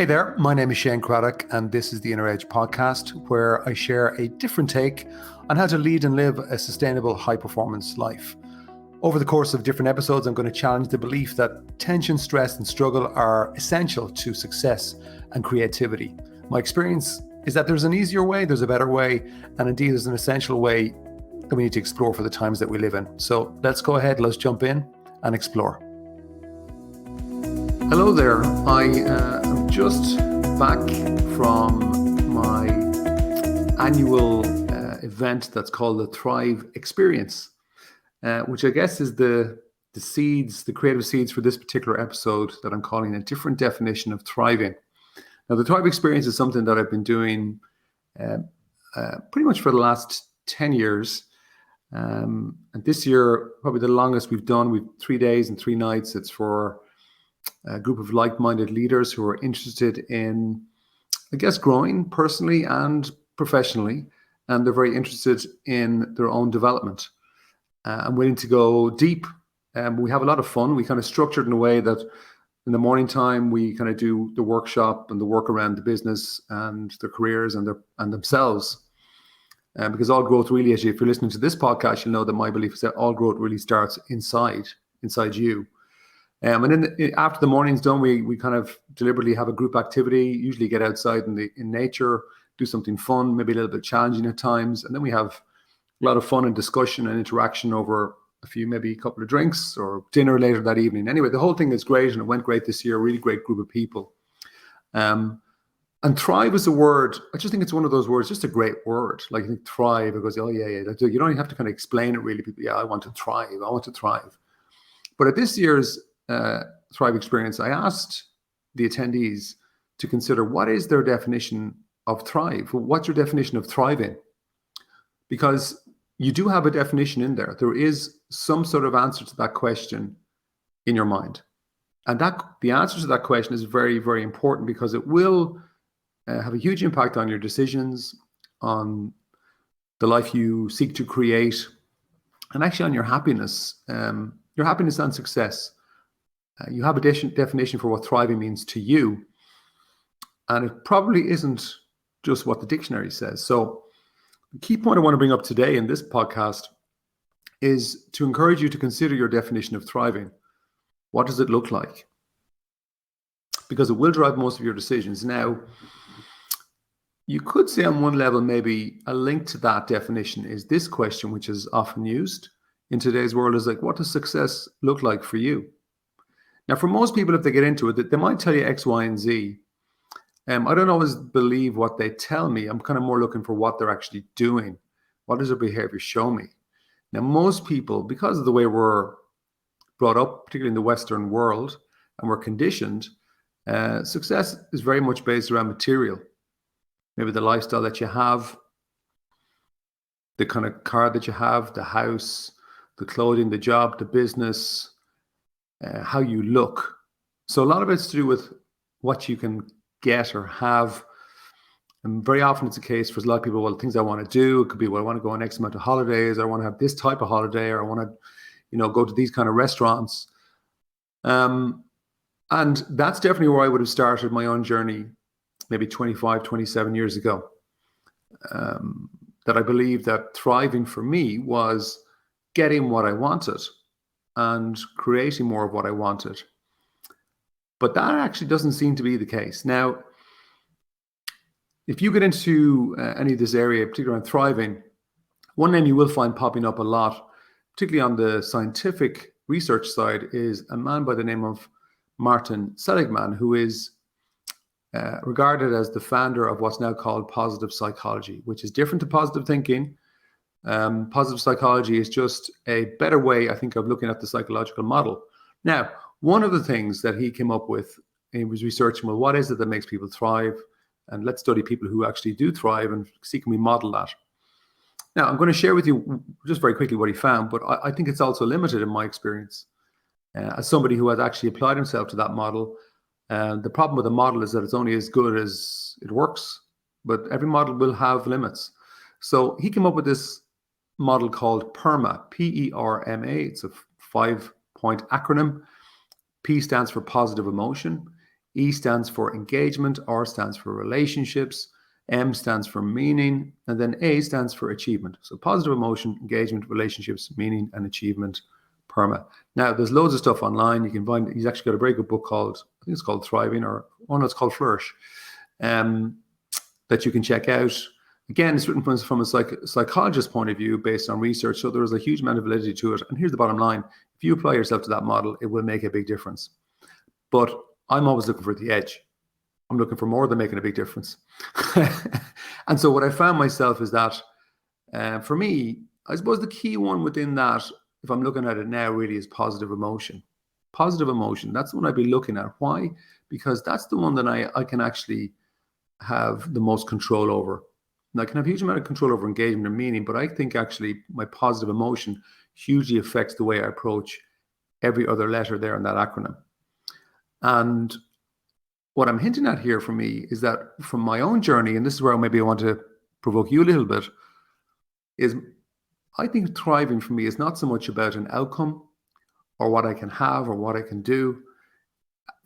there, my name is Shane Craddock, and this is the Inner Edge podcast, where I share a different take on how to lead and live a sustainable high-performance life. Over the course of different episodes, I'm going to challenge the belief that tension, stress, and struggle are essential to success and creativity. My experience is that there's an easier way, there's a better way, and indeed there's an essential way that we need to explore for the times that we live in. So let's go ahead, let's jump in and explore. Hello there, I am just back from my annual event that's called the Thrive Experience, which I guess is the creative seeds for this particular episode that I'm calling a different definition of thriving. Now, the Thrive Experience is something that I've been doing pretty much for the last 10 years. And this year, probably the longest we've done, we've 3 days and 3 nights. It's for a group of like-minded leaders who are interested in, I guess, growing personally and professionally, and they're very interested in their own development and willing to go deep. We have a lot of fun. We kind of structured in a way that in the morning time, we kind of do the workshop and the work around the business and their careers and themselves. Because all growth really, if you're listening to this podcast, you'll know that my belief is that all growth really starts inside you. And then after the morning's done, we kind of deliberately have a group activity, usually get outside in nature, do something fun, maybe a little bit challenging at times. And then we have a lot of fun and discussion and interaction over maybe a couple of drinks or dinner later that evening. Anyway, the whole thing is great, and it went great this year, really great group of people. And thrive is a word, I just think it's one of those words, just a great word. Like, I think thrive, because, oh yeah, you don't even have to kind of explain it really. People, I want to thrive. But at this year's Thrive Experience, I asked the attendees to consider what is their definition of thrive. What's your definition of thriving? Because you do have a definition in there. There is some sort of answer to that question in your mind. And the answer to that question is very, very important, because it will have a huge impact on your decisions, on the life you seek to create, and actually on your happiness and success. You have a definition for what thriving means to you, and it probably isn't just what the dictionary says. So the key point I want to bring up today in this podcast is to encourage you to consider your definition of thriving. What does it look like? Because it will drive most of your decisions. Now, you could say on one level, maybe a link to that definition is this question, which is often used in today's world, is like, what does success look like for you? Now, for most people, if they get into it, they might tell you X, Y, and Z. I don't always believe what they tell me. I'm kind of more looking for what they're actually doing. What does their behavior show me? Now, most people, because of the way we're brought up, particularly in the Western world, and we're conditioned, success is very much based around material. Maybe the lifestyle that you have, the kind of car that you have, the house, the clothing, the job, the business, how you look. So a lot of it's to do with what you can get or have. And very often it's a case for a lot of people, well, things I want to do, it could be, well, I want to go on X amount of holidays, I want to have this type of holiday, or I want to, go to these kind of restaurants. And that's definitely where I would have started my own journey, maybe 25, 27 years ago. That I believe that thriving for me was getting what I wanted and creating more of what I wanted. But that actually doesn't seem to be the case. Now, if you get into any of this area, particularly on thriving, one name you will find popping up a lot, particularly on the scientific research side, is a man by the name of Martin Seligman, who is regarded as the founder of what's now called positive psychology, which is different to positive thinking. Positive psychology is just a better way, I think, of looking at the psychological model. Now, one of the things that he came up with, he was researching, well, what is it that makes people thrive? And let's study people who actually do thrive and see, can we model that? Now, I'm going to share with you just very quickly what he found, but I think it's also limited in my experience. As somebody who has actually applied himself to that model, the problem with a model is that it's only as good as it works, but every model will have limits. So he came up with this model called PERMA, P-E-R-M-A. It's a 5-point acronym. P stands for positive emotion. E stands for engagement, R stands for relationships, M stands for meaning, and then A stands for achievement. So positive emotion, engagement, relationships, meaning, and achievement, PERMA. Now, there's loads of stuff online. You can find, he's actually got a very good book called, I think it's called Thriving, or no, it's called Flourish, that you can check out. Again, it's written from a psychologist's point of view based on research, so there's a huge amount of validity to it. And here's the bottom line. If you apply yourself to that model, it will make a big difference. But I'm always looking for the edge. I'm looking for more than making a big difference. And so what I found myself is that for me, I suppose the key one within that, if I'm looking at it now, really is positive emotion. Positive emotion, that's the one I'd be looking at. Why? Because that's the one that I can actually have the most control over. And I can have a huge amount of control over engagement and meaning, but I think actually my positive emotion hugely affects the way I approach every other letter there in that acronym. And what I'm hinting at here for me is that from my own journey, and this is where maybe I want to provoke you a little bit, is I think thriving for me is not so much about an outcome or what I can have or what I can do.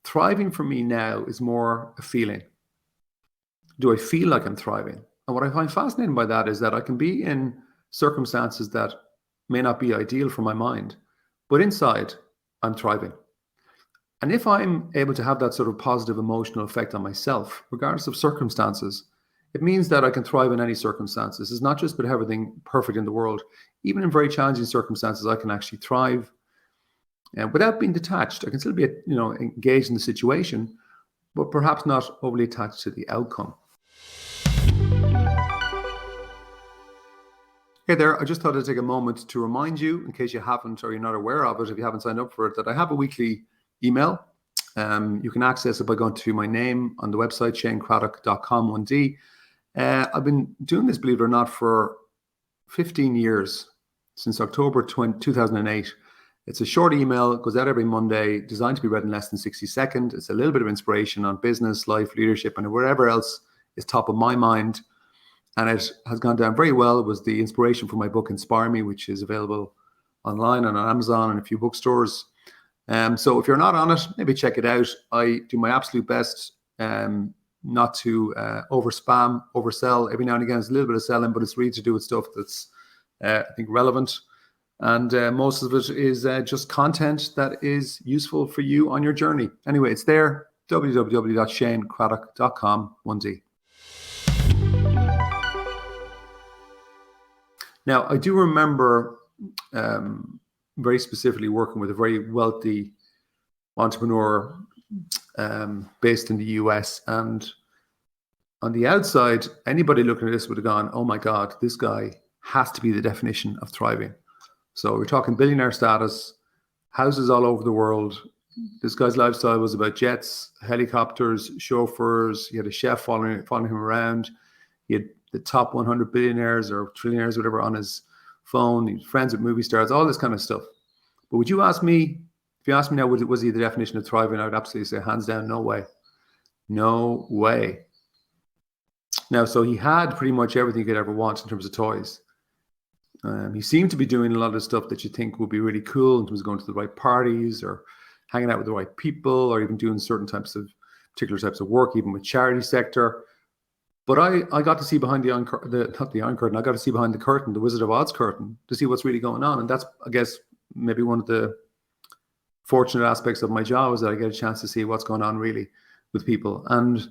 Thriving for me now is more a feeling. Do I feel like I'm thriving? And what I find fascinating by that is that I can be in circumstances that may not be ideal for my mind, but inside I'm thriving. And if I'm able to have that sort of positive emotional effect on myself, regardless of circumstances, it means that I can thrive in any circumstances. It's not just about everything perfect in the world. Even in very challenging circumstances, I can actually thrive without being detached. I can still be, engaged in the situation, but perhaps not overly attached to the outcome. Hey there, I just thought I'd take a moment to remind you, in case you haven't or you're not aware of it, if you haven't signed up for it, that I have a weekly email. You can access it by going to my name on the website, ShaneCraddock.com, 1D. I've been doing this, believe it or not, for 15 years, since October 2008. It's a short email, it goes out every Monday, designed to be read in less than 60 seconds. It's a little bit of inspiration on business, life, leadership, and whatever else is top of my mind. And it has gone down very well. It was the inspiration for my book, Inspire Me, which is available online and on Amazon and a few bookstores. So if you're not on it, maybe check it out. I do my absolute best not to overspam, oversell. Every now and again, there's a little bit of selling, but it's really to do with stuff that's, I think, relevant. And most of it is just content that is useful for you on your journey. Anyway, it's there, www.ShaneCraddock.com, 1D. Now, I do remember very specifically working with a very wealthy entrepreneur based in the US. And on the outside, anybody looking at this would have gone, oh my God, this guy has to be the definition of thriving. So we're talking billionaire status, houses all over the world. This guy's lifestyle was about jets, helicopters, chauffeurs. He had a chef following him around. He had the top 100 billionaires or trillionaires, whatever, on his phone. He was friends with movie stars, all this kind of stuff. But would you ask me, if you asked me now, was he the definition of thriving? I would absolutely say, hands down, no way. No way. Now, so he had pretty much everything you could ever want in terms of toys. He seemed to be doing a lot of stuff that you think would be really cool in terms of going to the right parties or hanging out with the right people or even doing particular types of work, even with charity sector. But I got to see behind not the Iron Curtain, I got to see behind the curtain, the Wizard of Oz curtain, to see what's really going on. And that's, I guess, maybe one of the fortunate aspects of my job is that I get a chance to see what's going on really with people. And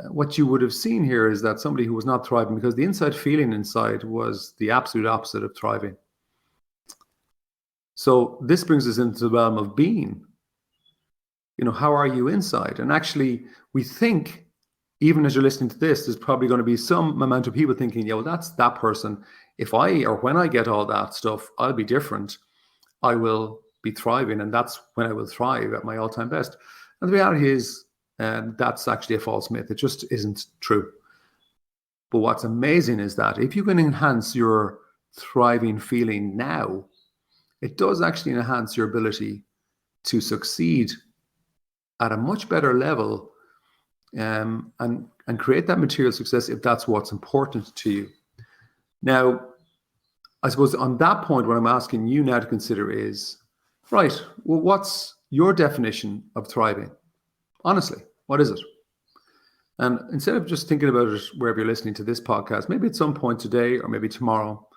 what you would have seen here is that somebody who was not thriving, because the inside feeling inside was the absolute opposite of thriving. So this brings us into the realm of being. How are you inside? And actually, we think, even as you're listening to this, there's probably going to be some amount of people thinking, yeah, well, that's that person. When I get all that stuff, I'll be different. I will be thriving, and that's when I will thrive at my all-time best. And the reality is, that's actually a false myth. It just isn't true. But what's amazing is that if you can enhance your thriving feeling now, it does actually enhance your ability to succeed at a much better level and create that material success if that's what's important to you. Now, I suppose on that point, what I'm asking you now to consider is, right, well, what's your definition of thriving? Honestly, what is it? And instead of just thinking about it wherever you're listening to this podcast, maybe at some point today or maybe tomorrow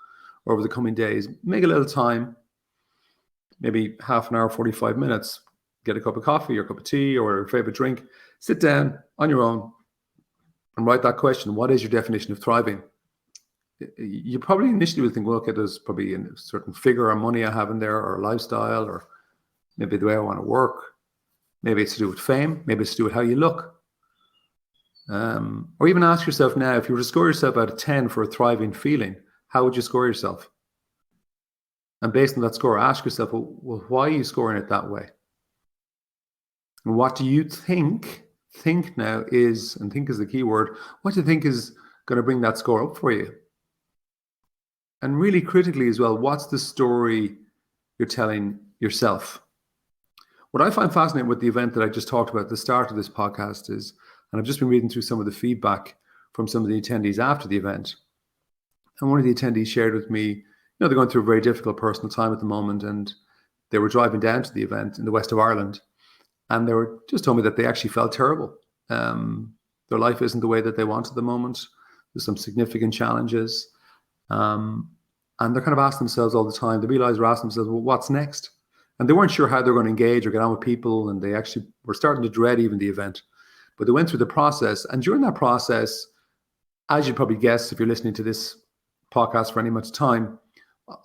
or over the coming days, make a little time, maybe half an hour, 45 minutes, get a cup of coffee or a cup of tea or a favorite drink, sit down on your own and write that question. What is your definition of thriving? You probably initially will think, well, okay, there's probably a certain figure or money I have in there or lifestyle or maybe the way I want to work. Maybe it's to do with fame. Maybe it's to do with how you look. Or even ask yourself now, if you were to score yourself out of 10 for a thriving feeling, how would you score yourself? And based on that score, ask yourself, well, why are you scoring it that way? And what do you think now is, and think is the key word, what do you think is going to bring that score up for you? And really critically as well, what's the story you're telling yourself? What I find fascinating with the event that I just talked about at the start of this podcast is, and I've just been reading through some of the feedback from some of the attendees after the event. And one of the attendees shared with me, they're going through a very difficult personal time at the moment, and they were driving down to the event in the west of Ireland, and they were just told me that they actually felt terrible. Their life isn't the way that they want at the moment. There's some significant challenges. And they're kind of asking themselves all the time, they realize they're asking themselves, well, what's next? And they weren't sure how they're going to engage or get on with people, and they actually were starting to dread even the event. But they went through the process, and during that process, as you'd probably guess if you're listening to this podcast for any much time,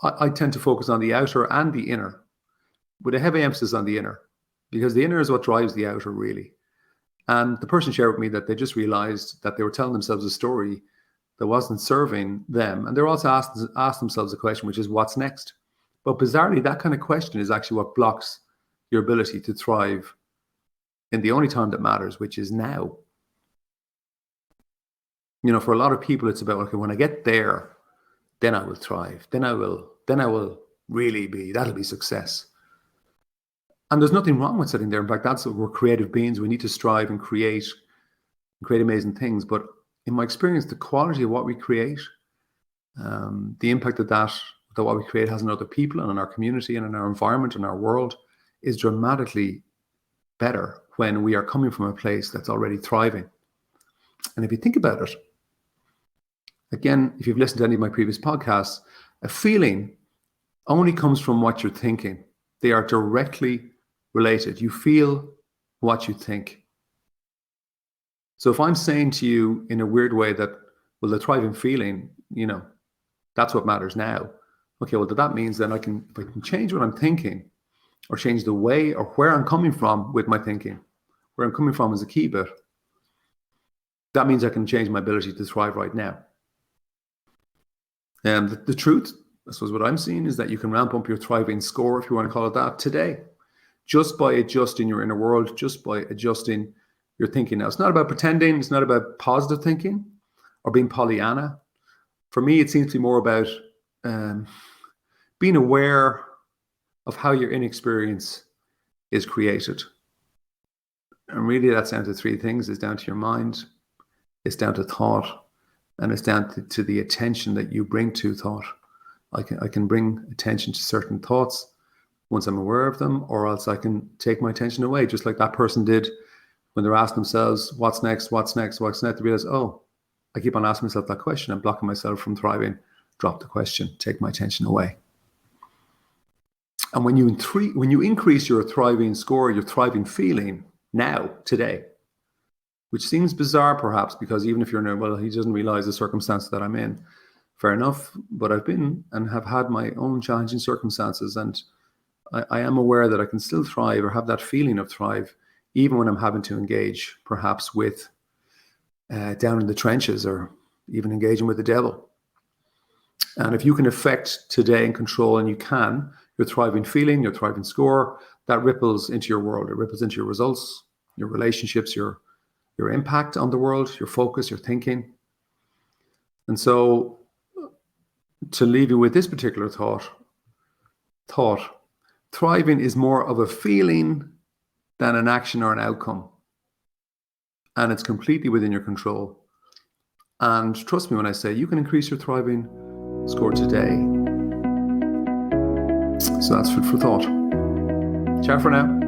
I tend to focus on the outer and the inner, with a heavy emphasis on the inner, because the inner is what drives the outer, really. And the person shared with me that they just realized that they were telling themselves a story that wasn't serving them. And they're also asked themselves a question, which is, what's next? But bizarrely, that kind of question is actually what blocks your ability to thrive in the only time that matters, which is now. For a lot of people, it's about, okay, when I get there, then I will thrive. Then I will really that'll be success. And there's nothing wrong with sitting there. In fact, that's what we're creative beings. We need to strive and create amazing things. But in my experience, the quality of what we create, the impact that what we create has on other people and in our community and in our environment and our world is dramatically better when we are coming from a place that's already thriving. And if you think about it, again, if you've listened to any of my previous podcasts, a feeling only comes from what you're thinking. They are directly related. You feel what you think. So if I'm saying to you in a weird way that, well, the thriving feeling, that's what matters now. Okay, well, that means then if I can change what I'm thinking, or change the way or where I'm coming from with my thinking, where I'm coming from is a key bit. That means I can change my ability to thrive right now. And the truth, I suppose what I'm seeing is that you can ramp up your thriving score, if you want to call it that, today, just by adjusting your inner world, just by adjusting your thinking. Now, it's not about pretending, it's not about positive thinking or being Pollyanna. For me, it seems to be more about being aware of how your inexperience is created. And really that's down to three things. It's down to your mind, it's down to thought, and it's down to the attention that you bring to thought. I can bring attention to certain thoughts once I'm aware of them, or else I can take my attention away, just like that person did when they're asking themselves, what's next? They realize, oh, I keep on asking myself that question. I'm blocking myself from thriving. Drop the question, take my attention away. And when you increase your thriving score, your thriving feeling now, today, which seems bizarre perhaps, because even if you're he doesn't realize the circumstance that I'm in. Fair enough, but I've been and have had my own challenging circumstances, and I am aware that I can still thrive or have that feeling of thrive, even when I'm having to engage perhaps with down in the trenches or even engaging with the devil. And if you can affect today and control, and you can, your thriving feeling, your thriving score, that ripples into your world. It ripples into your results, your relationships, your impact on the world, your focus, your thinking. And so to leave you with this particular thought, thriving is more of a feeling than an action or an outcome. And it's completely within your control. And trust me when I say you can increase your thriving score today. So that's food for thought. Ciao for now.